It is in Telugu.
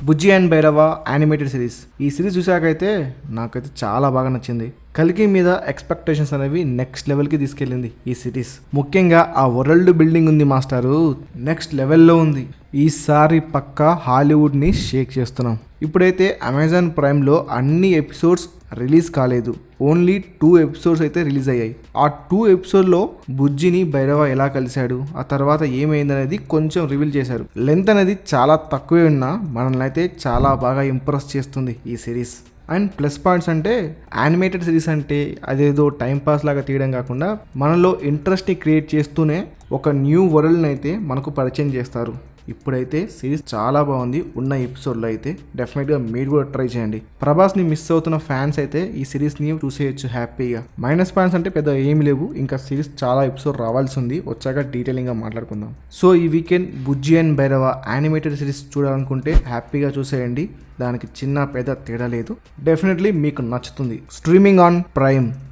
Bujji and Bhairava animated series. ఈ సిరీస్ చూసాకైతే నాకైతే చాలా బాగా నచ్చింది. కల్కి మీద ఎక్స్పెక్టేషన్స్ అనేవి నెక్స్ట్ లెవెల్కి తీసుకెళ్ళింది ఈ సిరీస్. ముఖ్యంగా ఆ వరల్డ్ బిల్డింగ్ ఉంది మాస్టారు, నెక్స్ట్ లెవెల్లో ఉంది. ఈసారి పక్కా హాలీవుడ్ని షేక్ చేస్తున్నాం. ఇప్పుడైతే అమెజాన్ ప్రైమ్లో అన్ని ఎపిసోడ్స్ రిలీజ్ కాలేదు, ఓన్లీ 2 ఎపిసోడ్స్ అయితే రిలీజ్ అయ్యాయి. ఆ 2 ఎపిసోడ్లో బుజ్జిని భైరవ ఎలా కలిశాడు, ఆ తర్వాత ఏమైందనేది కొంచెం రివీల్ చేశారు. లెంత్ అనేది చాలా తక్కువే ఉన్నా మనల్ని అయితే చాలా బాగా ఇంప్రెస్ చేస్తుంది ఈ సిరీస్. అండ్ ప్లస్ పాయింట్స్ అంటే యానిమేటెడ్ సిరీస్ అంటే అదేదో టైంపాస్ లాగా తీయడం కాకుండా మనలో ఇంట్రెస్ట్ని క్రియేట్ చేస్తూనే ఒక న్యూ వరల్డ్ని అయితే మనకు పరిచయం చేస్తారు. ఇప్పుడైతే సిరీస్ చాలా బాగుంది. ఉన్న ఎపిసోడ్లో అయితే డెఫినెట్గా మీరు కూడా ట్రై చేయండి. ప్రభాస్ని మిస్ అవుతున్న ఫ్యాన్స్ అయితే ఈ సిరీస్ని చూసేయచ్చు హ్యాపీగా. మైనస్ పాయింట్స్ అంటే పెద్ద ఏమి లేవు, ఇంకా సిరీస్ చాలా ఎపిసోడ్ రావాల్సి ఉంది, వచ్చాక డీటెయిలింగ్గా మాట్లాడుకుందాం. సో ఈ weekend Bujji and Bhairava animated series చూడాలనుకుంటే హ్యాపీగా చూసేయండి. దానికి చిన్న పెద్ద తేడా లేదు, డెఫినెట్లీ మీకు నచ్చుతుంది. Streaming on prime.